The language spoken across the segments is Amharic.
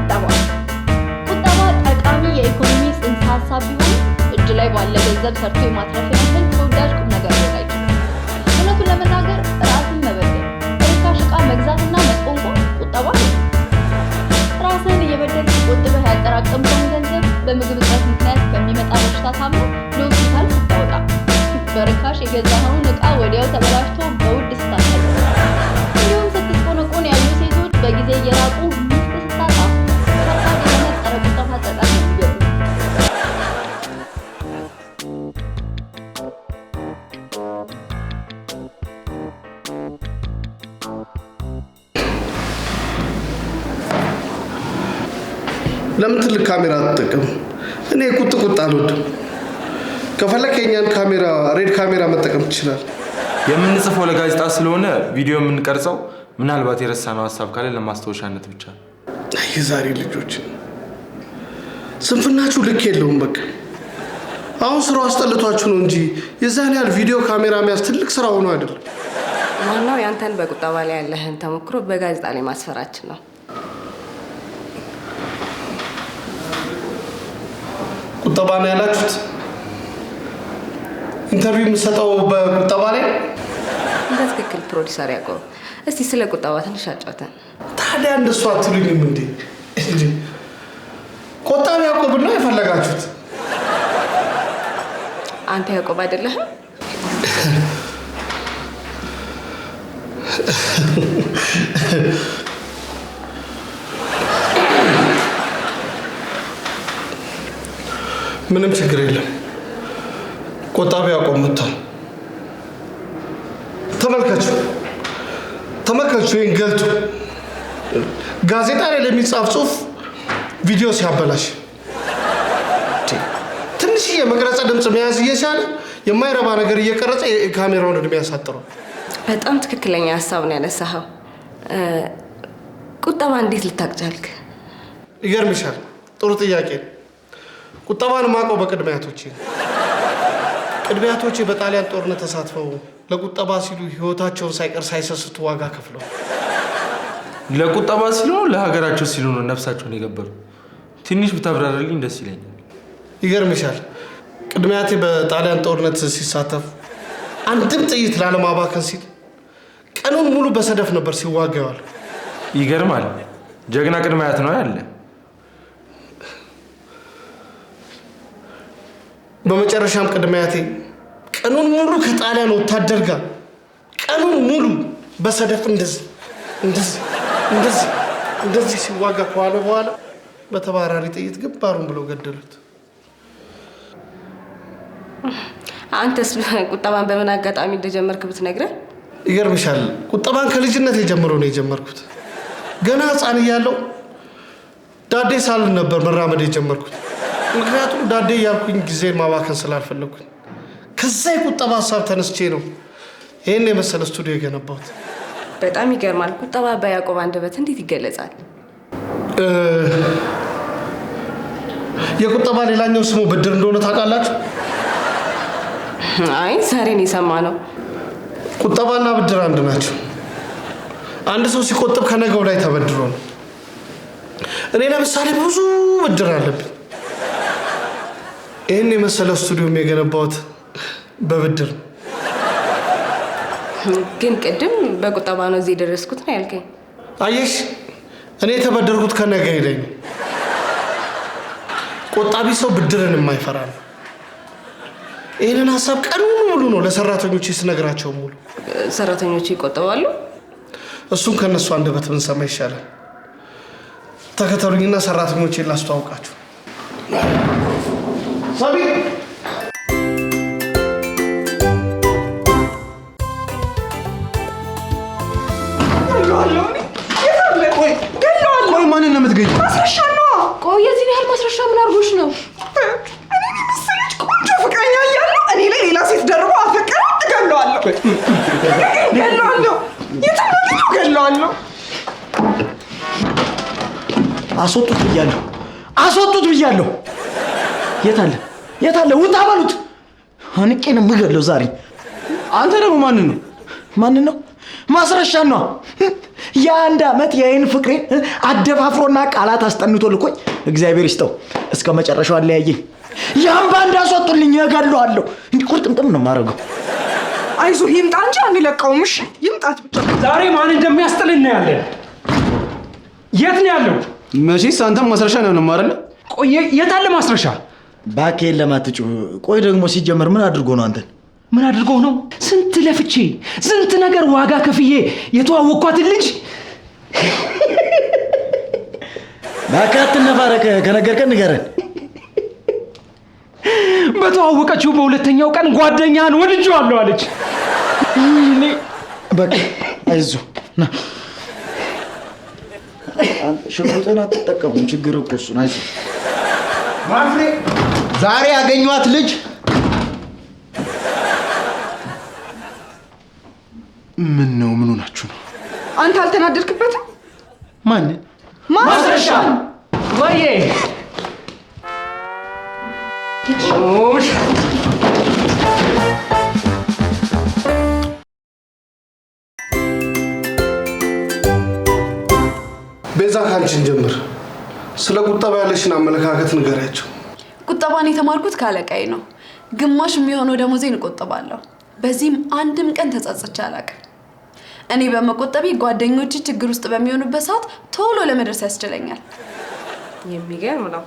ቁጠባ ጠቃሚ የኢኮኖሚ ጽንሰ ሀሳብ ቢሆን እጅ ላይ ባለ ገንዘብ ሰርቶ የማትረፍ ያህል ተወዳጅ ቁም ነገር ሊሆን አይችልም። እውነቱን ለመናገር ራስን መበደል፣ ርካሽ ዕቃ መግዛትና መቆንቆን ቁጠባ ነው። ራስን እየበደልክ ቆጥበህ ያጠራቀምከውን ገንዘብ በምግብ እጥረት ምክንያት በሚመጣ በሽታ ታመህ ለሆስፒታል ስታወጣ፣ በርካሽ የገዛኸውን ዕቃ ወዲያው ተበላሽቶ በውድ ስታሰብ፣ እንዲሁም ስትቆነቆን ያሉ ሴቶች በጊዜ እየራቁ ሚስት ስታጣ ከባድ የሆነ ጸረ ቁጠባ ጠቃሚ ይገቡ። ለምን ትልቅ ካሜራ አትጠቀም? እኔ ቁጥ አልወድም። ከፈለክ የኛን ካሜራ ሬድ ካሜራ መጠቀም ትችላል። የምንጽፈው ለጋዜጣ ስለሆነ ቪዲዮ የምንቀርጸው ምናልባት የረሳነው ሀሳብ ካለ ለማስታወሻነት ብቻ። የዛሬ ልጆች ስንፍናችሁ ልክ የለውም። በቃ አሁን ስራው አስጠልቷችሁ ነው እንጂ የዛን ያህል ቪዲዮ ካሜራ መያዝ ትልቅ ስራ ሆኖ አይደለም። ዋናው ያንተን በቁጠባ ላይ ያለህን ተሞክሮ በጋዜጣ ላይ ማስፈራችን ነው። ቁጠባ ነው ያላችሁት? ኢንተርቪው የምትሰጠው በቁጠባ ላይ? በትክክል ፕሮዲሰር ያዕቆብ፣ እስቲ ስለ ቁጠባ ትንሽ አጫውተን። ታዲያ እንደሱ አትሉኝም እንዴ? ቆጣቢ ያዕቆብ ነው የፈለጋችሁት? አንተ ያዕቆብ አይደለህም? ምንም ችግር የለም። ቆጣቢ ያዕቆብ መጥቷል። ተመልከቹ ይህን ገልጡ። ጋዜጣ ላይ ለሚጻፍ ጽሁፍ ቪዲዮ ሲያበላሽ ትንሽዬ የመቅረጸ ድምፅ መያዝ እየቻለ የማይረባ ነገር እየቀረጸ የካሜራውን እድሜ ያሳጥረው። በጣም ትክክለኛ ሀሳብ ነው ያነሳኸው። ቁጠባ እንዴት ልታውቅ ቻልክ? ይገርምሻል፣ ጥሩ ጥያቄ። ቁጠባን ማውቀው በቅድመ አያቶቼ ነው። ቅድመ አያቶቼ በጣሊያን ጦርነት ተሳትፈው ለቁጠባ ሲሉ ህይወታቸውን ሳይቀር ሳይሰስቱ ዋጋ ከፍለው። ለቁጠባ ሲሉ ለሀገራቸው ሲሉ ነው ነፍሳቸውን የገበሩ። ትንሽ ብታብራራልኝ ደስ ይለኛል። ይገርምሻል፣ ቅድመ አያቴ በጣሊያን ጦርነት ሲሳተፍ አንድም ጥይት ላለማባከን ሲል ቀኑን ሙሉ በሰደፍ ነበር ሲዋጋ የዋለው። ይገርማል። ጀግና ቅድመ አያት ነው ያለ። በመጨረሻም ቅድመ አያቴ ቀኑን ሙሉ ከጣሊያን ወታደር ጋር ቀኑን ሙሉ በሰደፍ እንደዚህ ሲዋጋ ከዋለ በኋላ በተባራሪ ጥይት ግንባሩን ብለው ገደሉት። አንተስ ቁጠባን በምን አጋጣሚ እንደጀመርክ ብትነግረን? ይገርምሻል፣ ቁጠባን ከልጅነት የጀመረው ነው የጀመርኩት። ገና ህፃን እያለሁ ዳዴ ሳልን ነበር መራመድ የጀመርኩት። ምክንያቱም ዳዴ እያልኩኝ ጊዜን ማባከን ስላልፈለግኩኝ። ከዛ የቁጠባ ሀሳብ ተነስቼ ነው ይህን የመሰለ ስቱዲዮ የገነባሁት። በጣም ይገርማል። ቁጠባ በያዕቆብ አንደበት እንዴት ይገለጻል? የቁጠባ ሌላኛው ስሙ ብድር እንደሆነ ታውቃላችሁ? አይ ዛሬን የሰማ ነው። ቁጠባና ብድር አንድ ናቸው። አንድ ሰው ሲቆጥብ ከነገው ላይ ተበድሮ ነው። እኔ ለምሳሌ ብዙ ብድር አለብኝ። ይህን የመሰለ ስቱዲዮም የገነባሁት በብድር። ግን ቅድም በቁጠባ ነው እዚህ የደረስኩት ነው ያልከኝ። አየሽ፣ እኔ የተበደርኩት ከነገ ሄደኝ። ቆጣቢ ሰው ብድርን የማይፈራ ነው። ይህንን ሀሳብ ቀኑን ሙሉ ነው ለሰራተኞቼ ስነግራቸው ሙሉ። ሰራተኞቼ ይቆጥባሉ? እሱን ከነሱ አንደበት ብንሰማ ይሻላል። ተከተሉኝና ሰራተኞቼን ላስተዋውቃችሁ። ሳቢ ቆይ ማንን ነው የምትገኝ? ማስረሻ ነው። ቆይ የዚህን ያህል ማስረሻ ምን አድርጎሽ ነው? እኔ መሰለች ቆንጆ ፍቅረኛ እያለሁ እኔ ላይ ሌላ ሴት ደርቦ አፈቀረ። እገለዋለሁ። የትም እገለዋለሁ። አስወጡት ብያለሁ። የት አለ? ውጣ በሉት። አንቄ ነው የምገለው ዛሬ። አንተ ደግሞ ማንን ነው? ማስረሻ ነው። የአንድ ዓመት የአይን ፍቅሬን አደፋፍሮና ቃላት አስጠንቶ ልኮኝ እግዚአብሔር ይስጠው እስከ መጨረሻው አለያየኝ። ያምባ እንዳስወጡልኝ እገድለዋለሁ። ቁርጥምጥም ነው የማደርገው። አይዞህ ይምጣ እንጂ አንለቀውም። እሺ ይምጣት ብቻ። ዛሬ ማን እንደሚያስጥልን እናያለን። የት ነው ያለው? መቼስ አንተም ማስረሻ ነው አይደል? ቆይ የት አለ ማስረሻ? ባኬን ለማትጩ። ቆይ ደግሞ ሲጀመር ምን አድርጎ ነው አንተን? ምን አድርጎ ነው? ስንት ለፍቼ ስንት ነገር ዋጋ ከፍዬ የተዋወቅኳትን ልጅ ባካት ነፋረከ ከነገርከን ንገረን። በተዋወቀችው በሁለተኛው ቀን ጓደኛህን ወድጄዋለሁ አለች። እኔ በቃ አይዞህ ና ሽጉጥን አትጠቀሙም። ችግር እኮ እሱ ነው። አይዞህ ማፍሬ ዛሬ ያገኘኋት ልጅ ምን ነው? ምን ሆናችሁ ነው? አንተ አልተናደድክበትም? ማን ማስረሻ ወይዬ ቤዛ ካንቺን ጀምር። ስለ ቁጠባ ያለሽን አመለካከት ንገሪያቸው። ቁጠባን የተማርኩት ካለቃዬ ነው። ግማሽ የሚሆነው ደሞዜን እቆጥባለሁ። በዚህም አንድም ቀን ተጸጽቼ አላውቅም። እኔ በመቆጠቤ ጓደኞቼ ችግር ውስጥ በሚሆኑበት ሰዓት ቶሎ ለመድረስ ያስችለኛል። የሚገርም ነው።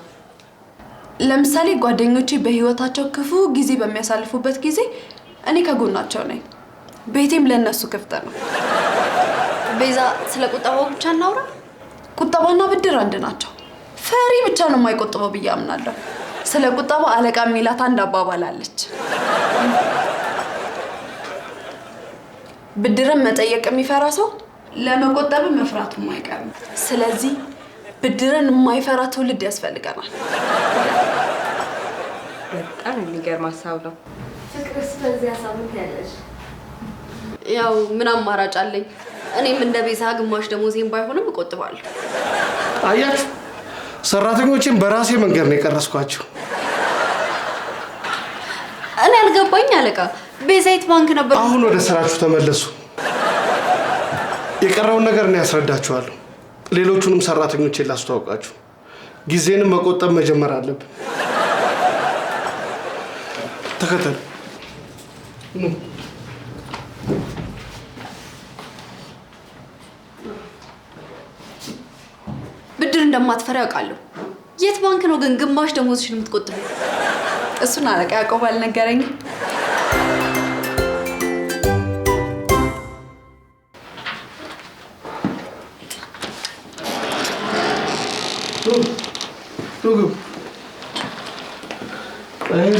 ለምሳሌ ጓደኞቼ በህይወታቸው ክፉ ጊዜ በሚያሳልፉበት ጊዜ እኔ ከጎናቸው ነኝ። ቤቴም ለነሱ ክፍት ነው። ቤዛ ስለ ቁጠባው ብቻ እናውራ። ቁጠባና ብድር አንድ ናቸው። ፈሪ ብቻ ነው የማይቆጥበው ብዬ አምናለሁ። ስለ ቁጠባ አለቃ ሚላት አንድ አባባል አለች። ብድርን መጠየቅ የሚፈራ ሰው ለመቆጠብ መፍራቱም አይቀርም። ስለዚህ ብድርን የማይፈራ ትውልድ ያስፈልገናል። በጣም የሚገርም ሀሳብ ነው። ፍቅርስ በዚህ ሀሳብ ያለሽ? ያው ምን አማራጭ አለኝ? እኔም እንደ ቤዛ ግማሽ ደሞዜን ባይሆንም እቆጥባለሁ። አያችሁ፣ ሰራተኞችን በራሴ መንገድ ነው የቀረስኳቸው። እኔ አልገባኝ አለቃ። ቤዛ የት ባንክ ነበር? አሁን ወደ ስራችሁ ተመለሱ። የቀረውን ነገር እኔ ያስረዳችኋለሁ። ሌሎቹንም ሰራተኞችን ላስተዋውቃችሁ። ጊዜንም መቆጠብ መጀመር አለብን። ተከተሉ። ብድር እንደማትፈራ ያውቃለሁ። የት ባንክ ነው ግን ግማሽ ደሞዝሽን የምትቆጥበው? እሱን አለቃ ያዕቆብ አልነገረኝም።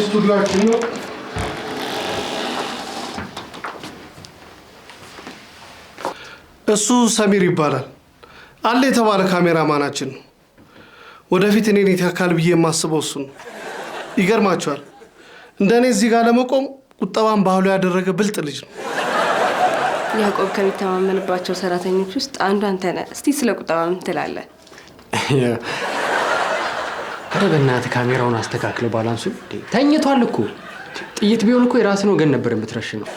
ስቱዲዮአችን ነው። እሱ ሰሚር ይባላል። አለ የተባለ ካሜራማናችን ነው። ወደፊት እኔን የተካል ብዬ የማስበው እሱ ነው። ይገርማችኋል፣ እንደኔ እዚህ ጋር ለመቆም ቁጠባን ባህሉ ያደረገ ብልጥ ልጅ ነው። ያዕቆብ ከሚተማመንባቸው ሰራተኞች ውስጥ አንዱ አንተ ነህ። እስቲ ስለ ቁጠባ ምን ትላለህ? ኧረ በእናትህ ካሜራውን አስተካክለው ባላንሱ። ተኝቷል እኮ። ጥይት ቢሆን እኮ የራስን ወገን ነበር የምትረሽነው።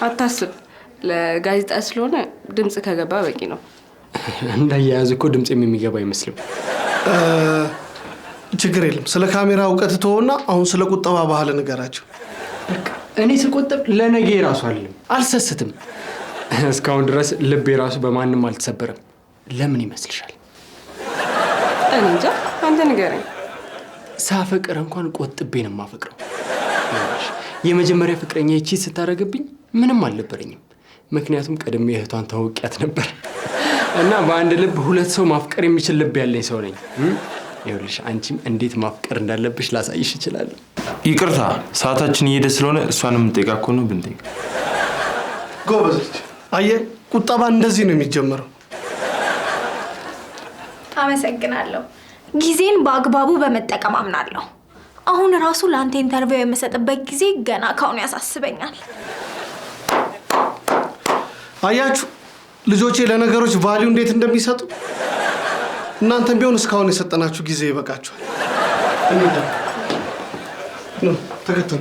አታስብ፣ ለጋዜጣ ስለሆነ ድምፅ ከገባ በቂ ነው። እንዳያያዝ እኮ ድምፅ የሚገባ አይመስልም። ችግር የለም። ስለ ካሜራ እውቀት ተወውና አሁን ስለ ቁጠባ ባህል ንገራቸው። በቃ እኔ ስቆጥብ ለነገ ራሱ አይደለም አልሰስትም። እስካሁን ድረስ ልቤ ራሱ በማንም አልተሰበረም። ለምን ይመስልሻል? እኔ እንጃ፣ አንተ ንገረኝ። ሳፈቅር እንኳን ቆጥቤ ነው የማፈቅረው። የመጀመሪያ ፍቅረኛ ይቺ ስታደርግብኝ ምንም አልነበረኝም። ምክንያቱም ቀድሜ እህቷን ታውቂያት ነበር እና በአንድ ልብ ሁለት ሰው ማፍቀር የሚችል ልብ ያለኝ ሰው ነኝ። ይኸውልሽ አንቺም እንዴት ማፍቀር እንዳለብሽ ላሳይሽ እችላለሁ። ይቅርታ ሰዓታችን እየሄደ ስለሆነ እሷን የምንጠይቃ እኮ ነው ብንጠይቅ። ጎበዝ ልጅ። አየህ፣ ቁጠባ እንደዚህ ነው የሚጀምረው። አመሰግናለሁ። ጊዜን በአግባቡ በመጠቀም አምናለሁ። አሁን ራሱ ለአንተ ኢንተርቪው የምሰጥበት ጊዜ ገና ካሁኑ ያሳስበኛል። አያችሁ ልጆቼ ለነገሮች ቫልዩ እንዴት እንደሚሰጡ። እናንተም ቢሆን እስካሁን የሰጠናችሁ ጊዜ ይበቃችኋል። ተከተሉ።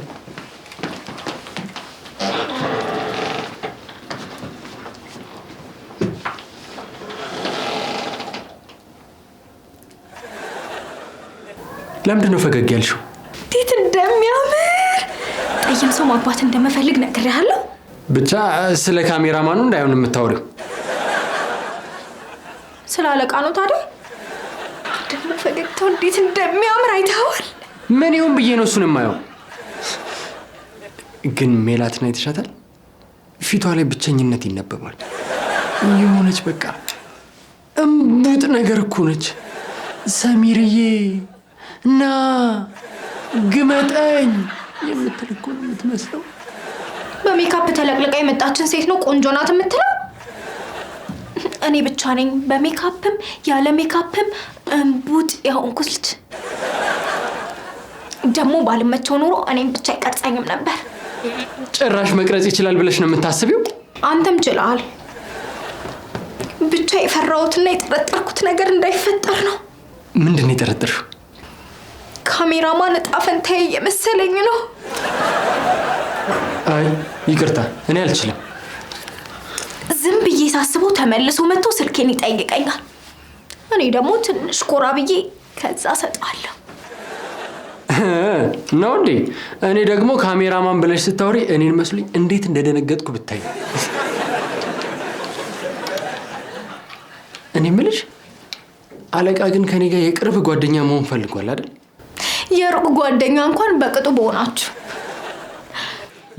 ለምንድን ነው ፈገግ ያልሽው? እንዴት እንደሚያምር! ጠይም ሰው ማግባት እንደምፈልግ ነግሬሃለሁ። ብቻ ስለ ካሜራማኑ እንዳይሆን የምታወሪው። ስለ አለቃ ነው ታዲያ? ደግሞ ፈገግታው እንዴት እንደሚያምር አይተኸዋል? ምን ይሁን ብዬ ነው እሱን የማየው። ግን ሜላትን አይተሻታል? ፊቷ ላይ ብቸኝነት ይነበባል። የሆነች በቃ እምቡጥ ነገር እኮ ነች። ሰሚርዬ እና ግመጠኝ የምትል እኮ ነው የምትመስለው። በሜካፕ ተለቅልቃ የመጣችን ሴት ነው ቆንጆ ናት የምትለው? እኔ ብቻ ነኝ በሜካፕም ያለ ሜካፕም እምቡጥ የሆንኩት ልጅ። ደግሞ ባልመቸው ኑሮ እኔም ብቻ አይቀርጸኝም ነበር። ጭራሽ መቅረጽ ይችላል ብለሽ ነው የምታስቢው? አንተም ችለሃል። ብቻ የፈራሁትና የጠረጠርኩት ነገር እንዳይፈጠር ነው። ምንድን ነው የጠረጠርሽው? ካሜራማን እጣ ፈንታዬ እየመሰለኝ ነው። አይ ይቅርታ፣ እኔ አልችልም። ዝም ብዬ ሳስበው ተመልሶ መጥቶ ስልኬን ይጠይቀኛል። እኔ ደግሞ ትንሽ ኮራ ብዬ ከዛ ሰጣለሁ። ነው እንዴ? እኔ ደግሞ ካሜራማን ብለሽ ስታወሪ እኔን መስሉኝ እንዴት እንደደነገጥኩ ብታይ። እኔ ምልሽ አለቃ ግን ከኔ ጋር የቅርብ ጓደኛ መሆን ፈልጓል አይደል? የሩቅ ጓደኛ እንኳን በቅጡ በሆናችሁ።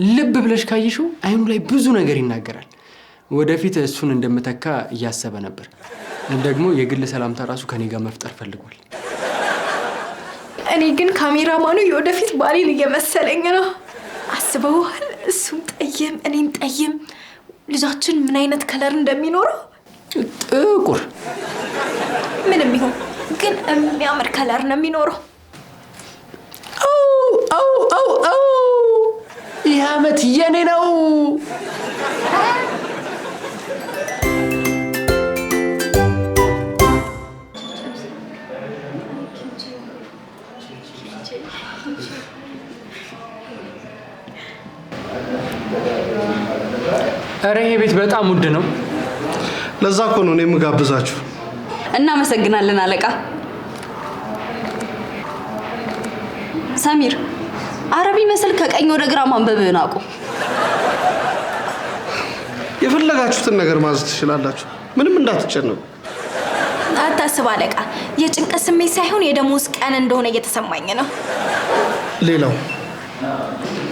ልብ ብለሽ ካየሽው አይኑ ላይ ብዙ ነገር ይናገራል። ወደፊት እሱን እንደምተካ እያሰበ ነበር። ደግሞ የግል ሰላምታ ራሱ ከኔ ጋር መፍጠር ፈልጓል። እኔ ግን ካሜራማኑ የወደፊት ባሌን እየመሰለኝ ነው። አስበዋል? እሱም ጠይም እኔም ጠይም። ልጃችን ምን አይነት ከለር እንደሚኖረው? ጥቁር። ምንም ይሁን ግን የሚያምር ከለር ነው የሚኖረው። አው ይህ ዓመት የኔ ነው። ኧረ ይሄ ቤት በጣም ውድ ነው። ለዛ እኮ ነው እኔ የምጋብዛችሁ። እናመሰግናለን አለቃ። ሰሚር አረቢ መስል ከቀኝ ወደ ግራ ማንበብህን አቁም። የፈለጋችሁትን ነገር ማዘዝ ትችላላችሁ። ምንም እንዳትጨነቁ። አታስብ አለቃ። የጭንቀት ስሜት ሳይሆን የደሞዝ ቀን እንደሆነ እየተሰማኝ ነው። ሌላው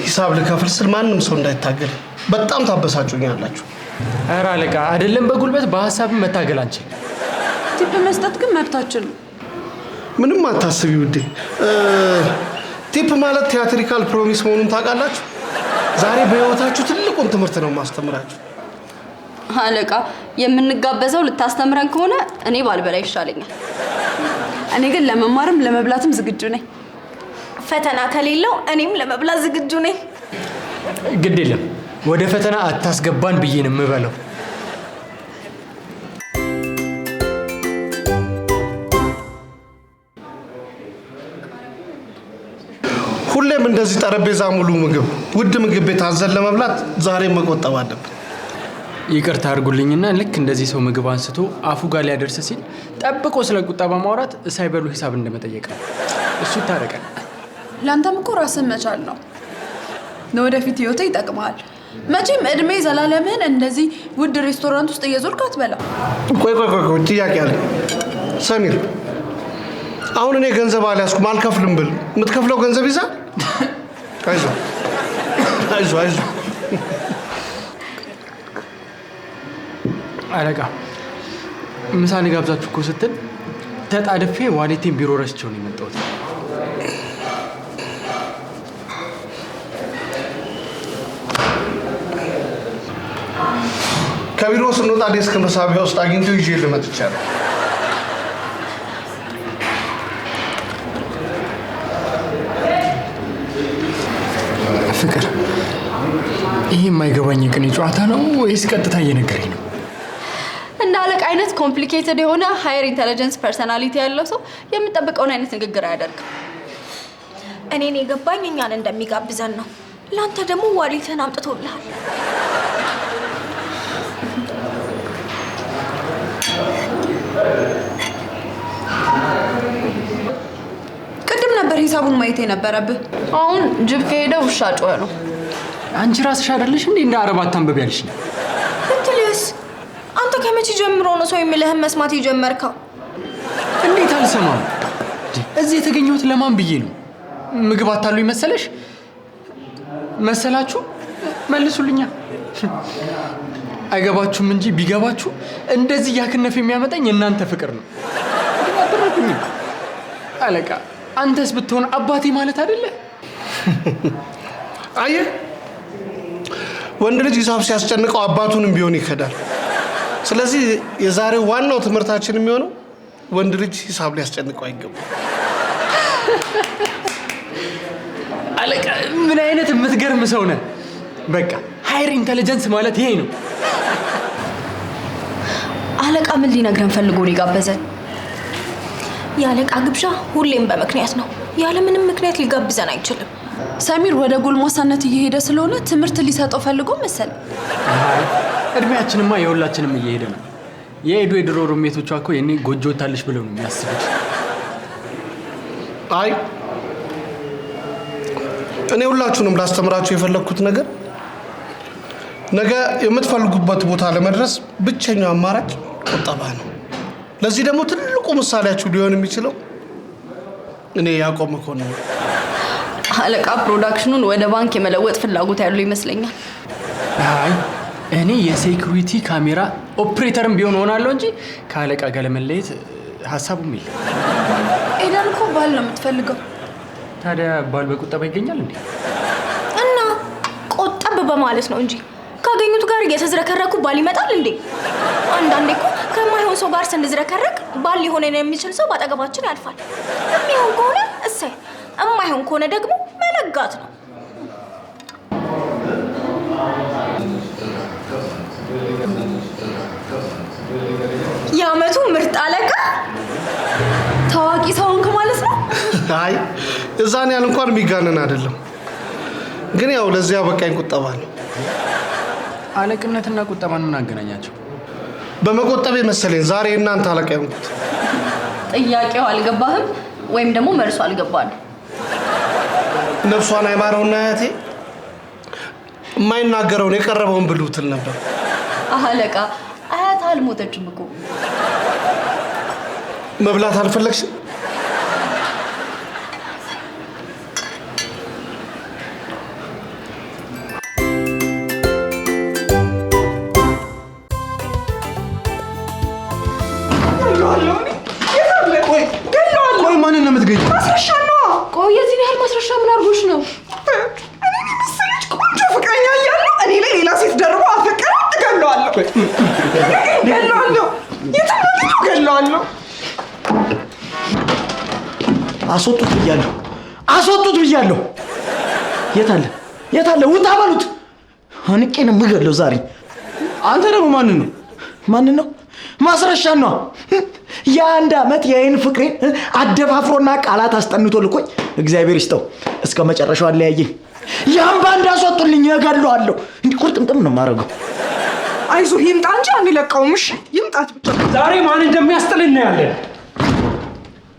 ሂሳብ ልከፍል ስል ማንም ሰው እንዳይታገል። በጣም ታበሳጩኛላችሁ። ኧረ አለቃ አይደለም በጉልበት በሐሳብ መታገል አንችል። ቲፕ መስጠት ግን መብታችን ነው። ምንም አታስቢ ውዴ። ቲፕ ማለት ቲያትሪካል ፕሮሚስ መሆኑን ታውቃላችሁ። ዛሬ በህይወታችሁ ትልቁን ትምህርት ነው ማስተምራችሁ። አለቃ የምንጋበዘው ልታስተምረን ከሆነ እኔ ባልበላ ይሻለኛል። እኔ ግን ለመማርም ለመብላትም ዝግጁ ነኝ። ፈተና ከሌለው እኔም ለመብላት ዝግጁ ነኝ። ግድ የለም ወደ ፈተና አታስገባን ብዬ ነው የምበለው። ሁሌም እንደዚህ ጠረጴዛ ሙሉ ምግብ ውድ ምግብ ቤት አዘን ለመብላት ዛሬ መቆጠብ አለብን። ይቅርታ አድርጉልኝና ልክ እንደዚህ ሰው ምግብ አንስቶ አፉ ጋር ሊያደርስ ሲል ጠብቆ ስለ ቁጠባ ማውራት ሳይበሉ ሂሳብ እንደመጠየቅ ነው። እሱ ይታረቃል። ለአንተም እኮ ራስን መቻል ነው። ለወደፊት ህይወትህ ይጠቅምሃል። መቼም እድሜ ዘላለምህን እንደዚህ ውድ ሬስቶራንት ውስጥ እየዞርክ አትበላ። ቆይ ጥያቄ አለ። ሰሚር አሁን እኔ ገንዘብ አልያዝኩም አልከፍልም ብል የምትከፍለው ገንዘብ ይዛ? አይዞህ አለቃ ምሳ ልጋብዛችሁ እኮ ስትል ተጣድፌ ዋሌቴን ቢሮ ረስቼው ነው የመጣሁት። ከቢሮ ስንወጣ ዴስክ መሳቢያ ውስጥ አግኝቶ ይዤ ልመጥቻለሁ። ፍቅር፣ ይሄ የማይገባኝ ቅኔ ጨዋታ ነው ወይስ ቀጥታ እየነገረኝ ነው? እንደ አለቃ አይነት ኮምፕሊኬትድ የሆነ ሃየር ኢንተለጀንስ ፐርሰናሊቲ ያለው ሰው የምጠብቀውን አይነት ንግግር አያደርግም። እኔን የገባኝ እኛን እንደሚጋብዘን ነው። ለአንተ ደግሞ ዋሌትህን አምጥቶልሃል። ቅድም ነበር ሂሳቡን ማየት የነበረብህ። አሁን ጅብ ከሄደ ውሻ ጮኸ ነው። አንቺ ራስሽ አይደለሽ እንዴ እንደ አረብ አታንብብ ያልሽ? ብትልስ አንተ ከመቼ ጀምሮ ነው ሰው የሚልህን መስማት የጀመርከው? እንዴት አልሰማም? እዚህ የተገኘሁት ለማን ብዬ ነው? ምግብ አታሉኝ መሰላችሁ? መልሱልኛ። አይገባችሁም እንጂ ቢገባችሁ እንደዚህ ያክነፍ የሚያመጣኝ እናንተ ፍቅር ነው። አለቃ አንተስ ብትሆን አባቴ ማለት አይደለ? አየህ፣ ወንድ ልጅ ሂሳብ ሲያስጨንቀው አባቱንም ቢሆን ይከዳል። ስለዚህ የዛሬው ዋናው ትምህርታችን የሚሆነው ወንድ ልጅ ሂሳብ ሊያስጨንቀው አይገባም። አለቃ ምን አይነት የምትገርም ሰው ነህ! በቃ ሃይር ኢንተለጀንስ ማለት ይሄ ነው። አለቃ ምን ሊነግረን ፈልጎ ነው የጋበዘን? የአለቃ ግብዣ ሁሌም በምክንያት ነው። ያለ ምንም ምክንያት ሊጋብዘን አይችልም። ሰሚር ወደ ጎልማሳነት እየሄደ ስለሆነ ትምህርት ሊሰጠው ፈልጎ መሰል። እድሜያችንማ የሁላችንም እየሄደ ነው። የድሮ ሩሜቶቿ እኮ የኔ ጎጆ ታለሽ ብለው ነው የሚያስቡት። አይ እኔ ሁላችሁንም ላስተምራችሁ የፈለግኩት ነገር ነገ የምትፈልጉበት ቦታ ለመድረስ ብቸኛው አማራጭ ቁጠባ ነው። ለዚህ ደግሞ ትልቁ ምሳሌያችሁ ሊሆን የሚችለው እኔ ያዕቆብ መኮንን ነው። አለቃ ፕሮዳክሽኑን ወደ ባንክ የመለወጥ ፍላጎት ያለው ይመስለኛል። አይ እኔ የሴኩሪቲ ካሜራ ኦፕሬተርም ቢሆን ሆናለሁ እንጂ ከአለቃ ጋር ለመለየት ሀሳቡም የለም። ኤደን እኮ ባል ነው የምትፈልገው። ታዲያ ባል በቁጠባ ይገኛል እንዴ? እና ቆጠብ በማለት ነው እንጂ ካገኙት ጋር እየተዝረከረኩ ባል ይመጣል እንዴ? አንዳንዴ እኮ ከማይሆን ሰው ጋር ስንዝረከረክ ባል ሊሆነን የሚችል ሰው ባጠገባችን ያልፋል። የሚሆን ከሆነ እሰይ፣ የማይሆን ከሆነ ደግሞ መለጋት ነው። የዓመቱ ምርጥ አለቃ ታዋቂ ሰው ሆንክ ማለት ነው። አይ እዛን ያህል እንኳን የሚጋነን አይደለም፣ ግን ያው ለዚያ በቃኝ ቁጠባ ነው። አለቅነትና ቁጠባን ምን አገናኛቸው? በመቆጠቤ መሰለኝ ዛሬ እናንተ አለቃ የሆንኩት። ጥያቄው አልገባህም ወይም ደግሞ መልሱ አልገባንም። ነፍሷን አይማረውና አያቴ የማይናገረውን የቀረበውን ብሉ ትል ነበር። አለቃ አያት አልሞተችም እኮ። መብላት አልፈለግሽም? ቆይ ማንን ነው የምትገኝ? ማስረሻ ነው። ቆይ የዚህን ያህል ማስረሻ ምን አድርጎሽ ነው? እኔ መሰለች ቆንጆ ፍቅረኛ እያለሁ እኔ ላይ ሌላ ሴት ደርቦ አፈቀረ። እገለዋለሁ። የትም እገለዋለሁ። አስወጡት ብያለሁ። የት አለ? ውጣ በሉት። አንቄ ነው የምገለው ዛሬ። አንተ ደግሞ ማንን ነው? ማስረሻ ነው። የአንድ ዓመት የአይን ፍቅሬን አደፋፍሮና ቃላት አስጠንቶ ልኮኝ እግዚአብሔር ይስጠው እስከ መጨረሻው አለያየኝ። ያምባ እንዳስወጡልኝ እገለዋለሁ። ቁርጥምጥም ነው የማደርገው። አይዞህ ይምጣ እንጂ አንለቀውም። እሺ ይምጣት ብቻ። ዛሬ ማን እንደሚያስጥል እናያለን።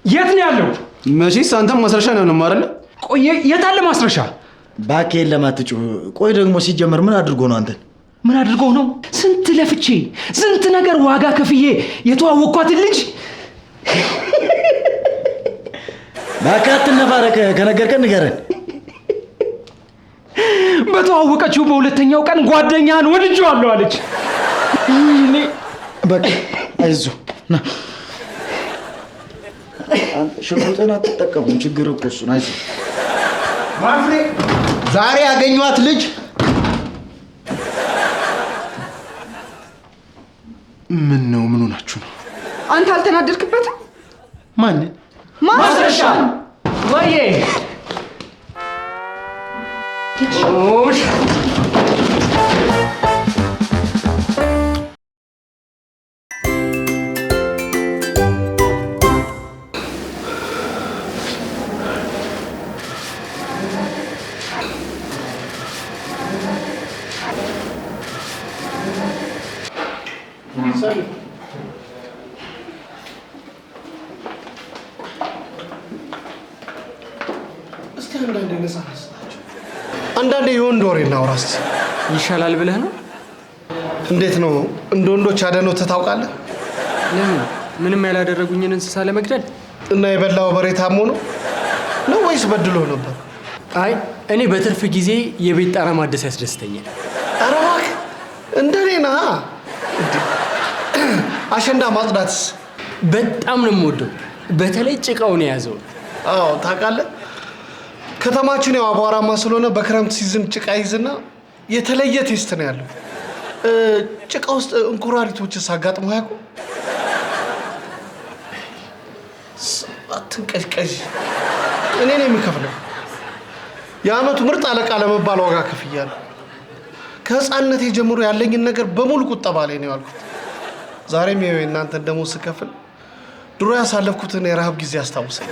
የት ነው ያለው? መቼስ አንተም ማስረሻ ነው አይደል? ቆይ የት አለ ማስረሻ? ባኬን ለማትጩ። ቆይ ደግሞ ሲጀመር ምን አድርጎ ነው አንተን? ምን አድርጎ ነው? ስንት ለፍቼ ስንት ነገር ዋጋ ከፍዬ የተዋወቅኳትን ልጅ ባካት ነፋረከ ከነገርከን ንገረን። በተዋወቀችው በሁለተኛው ቀን ጓደኛህን ወድጄዋለሁ አለች። እኔ በቃ አይዞህ ና አንተ ሽጉጥን አትጠቀሙም። ችግር እኮ እሱ ነው። አይዞህ ማፍሬ ዛሬ ያገኘኋት ልጅ ምን ነው? ምን ሆናችሁ ነው? አንተ አልተናደድክበትም? ማን? ማስረሻ ወይዬ አንዳንዴ የወንድ ወሬ እናውራ እስኪ። ይሻላል ብለህ ነው? እንዴት ነው እንደ ወንዶች አደነው ታውቃለህ? ለምን? ምንም ያላደረጉኝን እንስሳ ለመግደል? እና የበላው በሬ ታሞ ነው ወይስ በድሎ ነበር? አይ እኔ በትርፍ ጊዜ የቤት ጣራ ማደስ ያስደስተኛል። ኧረ እባክህ እንደኔ ነህ። አሸንዳ ማጽዳትስ? በጣም ነው የምወደው፣ በተለይ ጭቃውን የያዘው። አዎ ታውቃለህ፣ ከተማችን ያው አቧራማ ስለሆነ በክረምት ሲዝን ጭቃ ይዝና የተለየ ቴስት ነው ያለው። ጭቃ ውስጥ እንኩራሪቶችስ አጋጥመው ያውቁ? አትንቀዥቀዥ፣ እኔ ነኝ የምከፍለው። የዓመቱ ምርጥ አለቃ ለመባል ዋጋ ከፍያለሁ። ከህፃንነቴ ጀምሮ ያለኝን ነገር በሙሉ ቁጠባ ላይ ነው ያልኩት። ዛሬም ይኸው እናንተን ደግሞ ስከፍል ድሮ ያሳለፍኩትን የረሃብ ጊዜ አስታውሰኝ።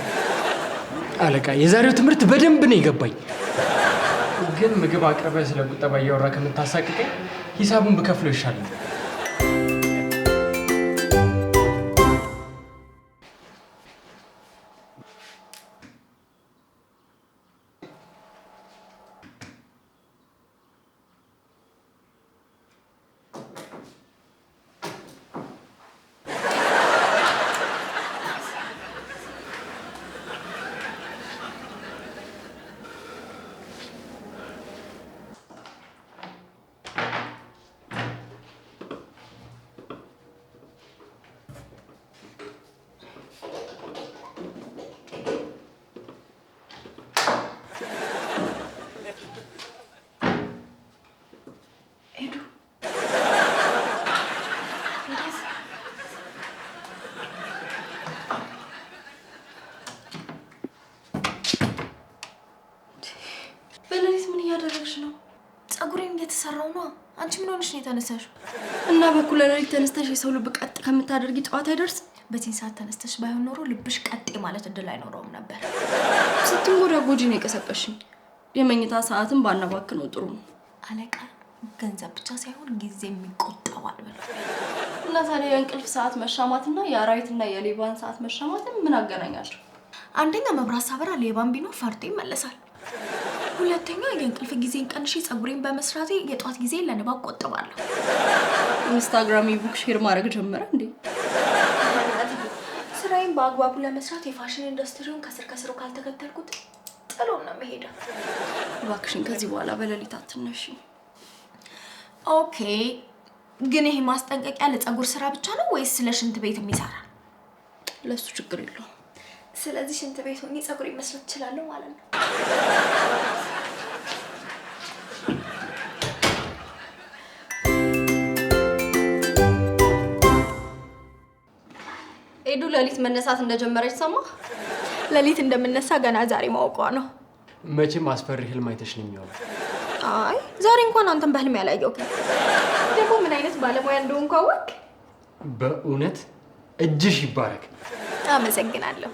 አለቃ የዛሬው ትምህርት በደንብ ነው የገባኝ። ግን ምግብ አቅርበህ ስለ ቁጠባ እያወራ ከምታሳቅቀኝ ሂሳቡን ብከፍለው ይሻላል። በሌሊት ምን እያደረግሽ ነው? ፀጉሬን እየተሰራው ነው። አንቺ ምን ሆነሽ ነው የተነሳሽው? እና በኩለ ሌሊት ተነስተሽ የሰው ልብ ቀጥ ከምታደርጊ ጠዋት አይደርስም? በዚህ ሰዓት ተነስተሽ ባይሆን ኖሮ ልብሽ ቀጥ ማለት እድል አይኖረውም ነበር። ስትንጎዳጎጂ ነው የቀሰቀሽኝ። የመኝታ ሰዓትን ባናባክነው ጥሩ ነው። አለቃ ገንዘብ ብቻ ሳይሆን ጊዜ የሚቆጠባል ብለው እና ታዲያ የእንቅልፍ ሰዓት መሻማትና የአራዊትና የሌባን ሰዓት መሻማትን ምን አገናኛቸው? አንደኛ መብራት ሳበራ ሌባን ቢኖር ፈርቶ ይመለሳል። ሁለተኛ የእንቅልፍ ጊዜን ቀንሼ ፀጉሬን በመስራቴ የጧት ጊዜ ለንባብ ቆጥባለሁ። ኢንስታግራም ኢቡክ ሼር ማድረግ ጀመረ እንዴ? ስራዬን በአግባቡ ለመስራት የፋሽን ኢንዱስትሪውን ከስር ከስሩ ካልተከተልኩት ጥሎ ነው የምሄደው። እባክሽን ከዚህ በኋላ በሌሊት አትነሺ። ኦኬ፣ ግን ይሄ ማስጠንቀቂያ ለፀጉር ስራ ብቻ ነው ወይስ ስለ ሽንት ቤት የሚሰራ? ለሱ ችግር የለውም። ስለዚህ ሽንት ቤት ሆኜ ፀጉሬን መስራት እችላለሁ ማለት ነው። ኤዱ ሌሊት መነሳት እንደጀመረች ሰማ? ሌሊት እንደምነሳ ገና ዛሬ ማወቋ ነው። መቼም አስፈሪ ህልም አይተሽ ነው የሚሆነው። አይ ዛሬ እንኳን አንተን በህልም ያላየው ደግሞ ምን አይነት ባለሙያ እንደሆንኩ አወቅ። በእውነት እጅሽ ይባረክ። አመሰግናለሁ።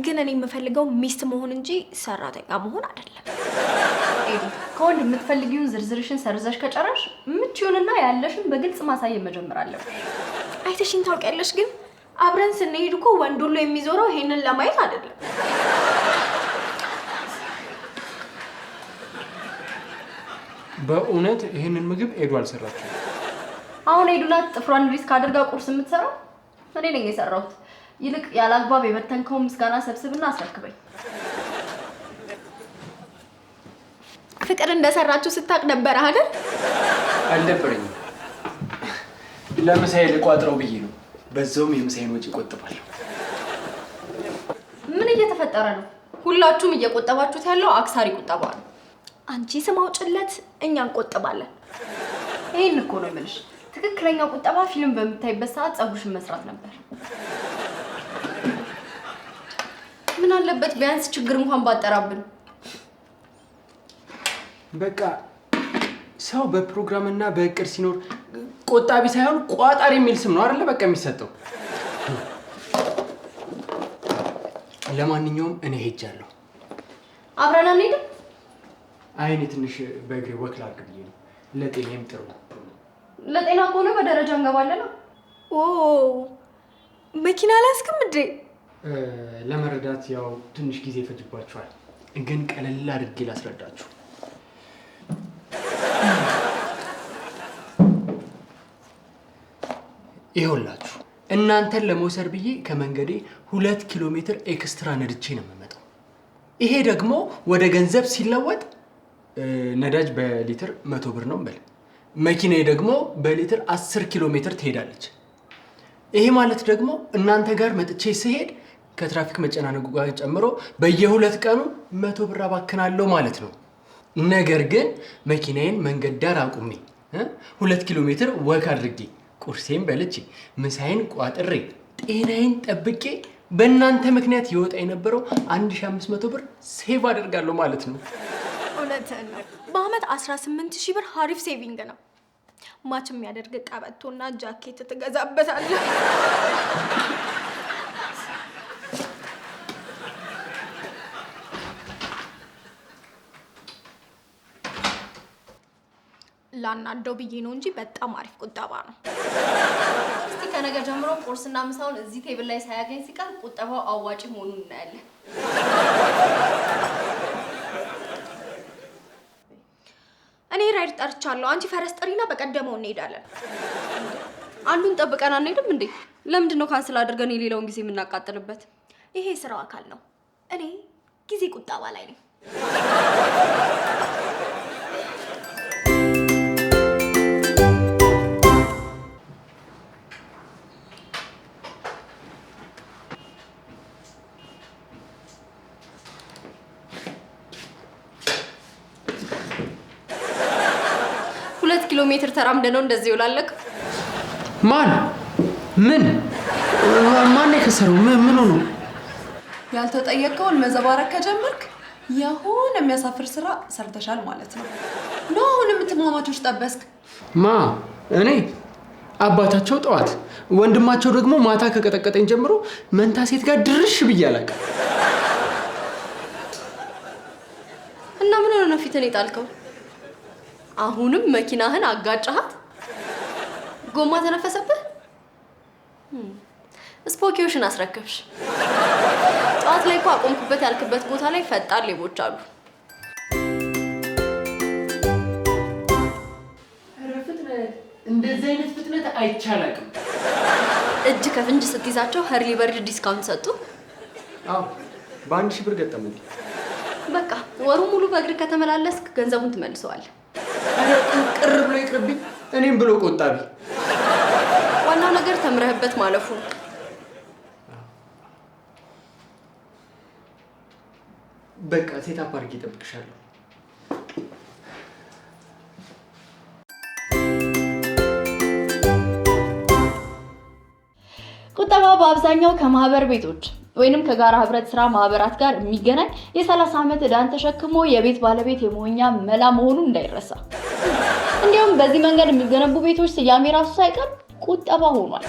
ግን እኔ የምፈልገው ሚስት መሆን እንጂ ሰራተኛ መሆን አይደለም። ኤዱ ከወንድ የምትፈልጊውን ዝርዝርሽን ሰርዘሽ ከጨረሽ የምትሆንና ያለሽን በግልጽ ማሳየት መጀመር አለብሽ። አይተሽኝ ታውቂያለሽ? ግን አብረን ስንሄድ እኮ ወንድ ሁሉ የሚዞረው ይሄንን ለማየት አይደለም። በእውነት ይሄንን ምግብ ኤዱ አልሰራችም። አሁን ኤዱ ናት ጥፍሯን ሪስክ አድርጋ ቁርስ የምትሰራው? እኔ ነኝ የሰራሁት። ይልቅ ያላግባብ የበተንከውን ምስጋና ሰብስብና አስረክበኝ። ፍቅር እንደሰራችሁ ስታቅ ነበር አይደል? አልነበረኝም። ለምሳዬ ልቋጥረው ብዬ ነው። በዛውም የምሳዬን ወጪ እቆጥባለሁ። ምን እየተፈጠረ ነው? ሁላችሁም እየቆጠባችሁት ያለው አክሳሪ ቁጠባ ነው። አንቺ ስም አውጭለት፣ እኛ እንቆጥባለን። ይሄን እኮ ነው የምልሽ። ትክክለኛ ቁጠባ ፊልም በምታይበት ሰዓት ፀጉርሽን መስራት ነበር። ምን አለበት ቢያንስ ችግር እንኳን ባጠራብን። በቃ ሰው በፕሮግራምና በእቅድ ሲኖር ቆጣቢ ሳይሆን ቋጣሪ የሚል ስም ነው አይደለ? በቃ የሚሰጠው። ለማንኛውም እኔ ሄጃለሁ። አብረን አንሄድም? አይ እኔ ትንሽ በእግሬ ወክ ላድርግ ብዬ ነው። ለጤናዬም ጥሩ ነው። ለጤና ከሆነ በደረጃ እንገባለን። ኦ መኪና አላስክም እንዴ? ለመረዳት ያው ትንሽ ጊዜ ይፈጅባችኋል፣ ግን ቀለል አድርጌ ላስረዳችሁ። ይኸውላችሁ እናንተን ለመውሰድ ብዬ ከመንገዴ 2 ኪሎ ሜትር ኤክስትራ ነድቼ ነው የምመጣው። ይሄ ደግሞ ወደ ገንዘብ ሲለወጥ ነዳጅ በሊትር 100 ብር ነው በል። መኪናዬ ደግሞ በሊትር 10 ኪሎ ሜትር ትሄዳለች። ይሄ ማለት ደግሞ እናንተ ጋር መጥቼ ስሄድ ከትራፊክ መጨናነቁ ጋር ጨምሮ በየ2 ቀኑ 100 ብር አባክናለሁ ማለት ነው። ነገር ግን መኪናዬን መንገድ ዳር አቁሜ 2 ኪሎ ሜትር ወክ አድርጌ ቁርሴን በልቼ ምሳዬን ቋጥሬ ጤናዬን ጠብቄ በእናንተ ምክንያት ይወጣ የነበረው 1500 ብር ሴቭ አደርጋለሁ ማለት ነው። እውነትህን ነው። በአመት 18000 ብር ሀሪፍ ሴቪንግ ነው። ማች የሚያደርግ ቀበቶና ጃኬት ትገዛበታለህ። ላናደው ብዬ ነው እንጂ በጣም አሪፍ ቁጠባ ነው። እስቲ ከነገ ጀምሮ ቁርስና ምሳውን እዚህ ቴብል ላይ ሳያገኝ ሲቀር ቁጠባው አዋጪ መሆኑን እናያለን። እኔ ራይድ ጠርቻለሁ። አንቺ ፈረስ ጥሪና በቀደመው እንሄዳለን። አንዱን ጠብቀን አንሄድም እንዴ? ለምንድን ነው ካንስል አድርገን የሌላውን ጊዜ የምናቃጥልበት? ይሄ ስራው አካል ነው። እኔ ጊዜ ቁጠባ ላይ ነኝ። ኪሎ ሜትር ተራምደነው እንደዚህ ይውላለክ። ማን የከሰረው? ምን ሆኖ? ያልተጠየቀውን መዘባረቅ ከጀመርክ የሆነ የሚያሳፍር ስራ ሰርተሻል ማለት ነው። ነው አሁን የምትማማቾች ጠበስክ? እኔ አባታቸው ጠዋት ወንድማቸው ደግሞ ማታ ከቀጠቀጠኝ ጀምሮ መንታ ሴት ጋር ድርሽ ብዬ አላውቅም። እና ምን ሆነ ነው ፊትን የጣልከው? አሁንም መኪናህን አጋጫሃት? ጎማ ተነፈሰብህ? ስፖኪዮሽን አስረከብሽ። ጠዋት ላይ እኮ አቆምኩበት ያልክበት ቦታ ላይ ፈጣን ሌቦች አሉ። እንደዚህ አይነት ፍጥነት አይቻላቅም። እጅ ከፍንጅ ስትይዛቸው ሀርሊ በርድ ዲስካውንት ሰጡ። አዎ በ1000 ብር ገጠመኝ። በቃ ወሩ ሙሉ በእግር ከተመላለስክ ገንዘቡን ትመልሰዋለህ። ቅር ብሎ ይቅርብኝ፣ እኔም ብሎ ቆጣቢ። ዋናው ነገር ተምረህበት ማለፉ ነው። በቃ ሴት አፓርክ ይጠብቅሻለሁ። ቁጠባ በአብዛኛው ከማህበር ቤቶች ወይንም ከጋራ ህብረት ስራ ማህበራት ጋር የሚገናኝ የ30 ዓመት ዕዳን ተሸክሞ የቤት ባለቤት የመሆኛ መላ መሆኑን እንዳይረሳ። እንዲሁም በዚህ መንገድ የሚገነቡ ቤቶች ስያሜ ራሱ ሳይቀር ቁጠባ ሆኗል።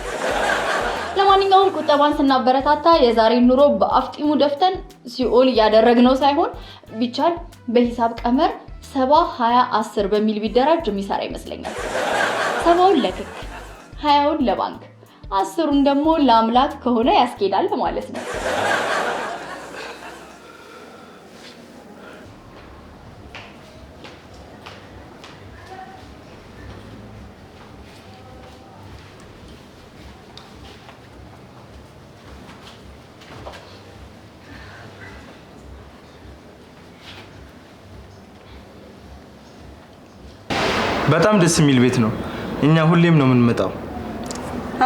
ለማንኛውም ቁጠባን ስናበረታታ የዛሬን ኑሮ በአፍጢሙ ደፍተን ሲኦል እያደረግነው ሳይሆን ቢቻል በሂሳብ ቀመር 70-20-10 በሚል ቢደራጅ የሚሰራ ይመስለኛል። 70ውን ለክክ፣ 20ውን ለባንክ፣ 10ሩን ደግሞ ለአምላክ ከሆነ ያስኬዳል ማለት ነው። በጣም ደስ የሚል ቤት ነው። እኛ ሁሌም ነው የምንመጣው።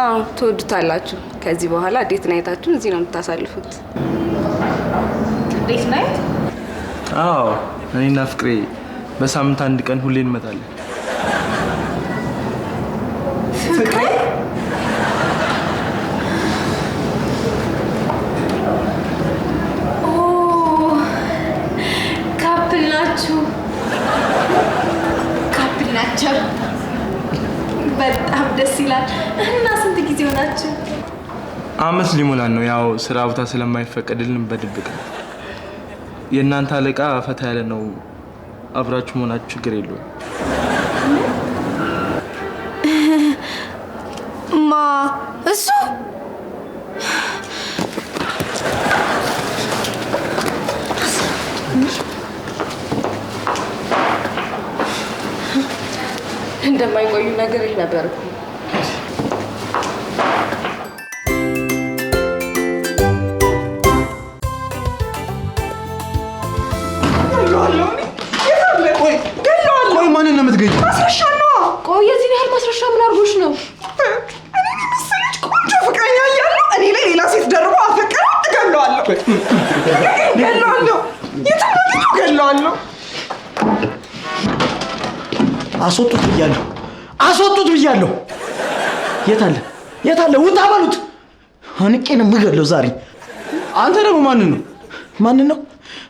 አዎ ትወዱታላችሁ። ከዚህ በኋላ ዴት ናይታችሁን እዚህ ነው የምታሳልፉት። ዴት ናይት? አዎ እኔና ፍቅሬ በሳምንት አንድ ቀን ሁሌ እንመጣለን። ፍቅሬ? ኦ ካፕል ናችሁ? ካፕል ናቸው። በጣም ደስ ይላል። እና ስንት ጊዜ ሆናችሁ? አመት ሊሞላን ነው። ያው ስራ ቦታ ስለማይፈቀድልን በድብቅ ነው። የእናንተ አለቃ ፈታ ያለ ነው። አብራችሁ መሆናችሁ ችግር የለውም። እሱ እንደማይቆዩ ነገር ነበር። አስወጡት ብያለሁ፣ አስወጡት ብያለሁ። የት አለ? የት አለ? ውጣ በሉት። አንቄ ነው የምገድለው ዛሬ። አንተ ደግሞ ማንን ነው? ማንን ነው?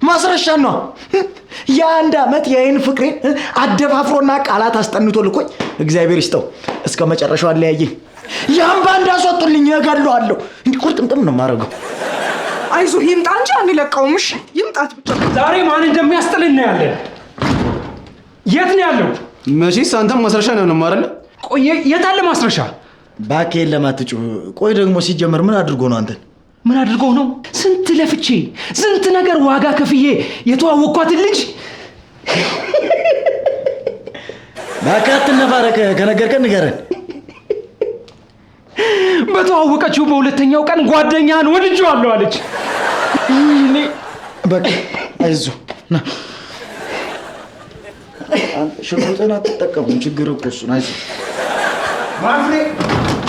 ማስረሻን ነው። የአንድ ዓመት የአይን ፍቅሬን አደፋፍሮና ቃላት አስጠንቶ ልኮኝ እግዚአብሔር ይስጠው እስከ መጨረሻው አለያየኝ። ያን ባንድ አስወጡልኝ፣ እገድለዋለሁ። እንዲህ ቁርጥምጥም ነው የማደርገው። አይዞህ ይምጣ እንጂ አንለቀውም። እሺ ይምጣት ብቻ። ዛሬ ማን እንደሚያስጥል እናያለን። የት ነው ያለው? መቼስ አንተም ማስረሻ ነው አይደል? ቆይ የት አለ ማስረሻ? ባኬን ለማትጩ። ቆይ ደግሞ ሲጀመር ምን አድርጎ ነው አንተን? ምን አድርጎ ነው? ስንት ለፍቼ ስንት ነገር ዋጋ ከፍዬ የተዋወቅኳትን ልጅ ባካት ነፋረከ ከነገርከን ንገረን። በተዋወቀችው በሁለተኛው ቀን ጓደኛን ወድጄዋለሁ አለች። እኔ በቃ አይዞህ ና ሽጉጥን አትጠቀሙም። ችግር እኮ እሱን። አይዞህ ማፍሬ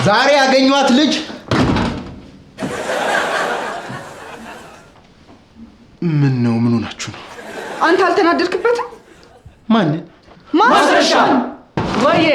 ዛሬ ያገኟት ልጅ ምን ነው? ምን ሆናችሁ ነው? አንተ አልተናደድክበትም? ማንን? ማስረሻን ወይዬ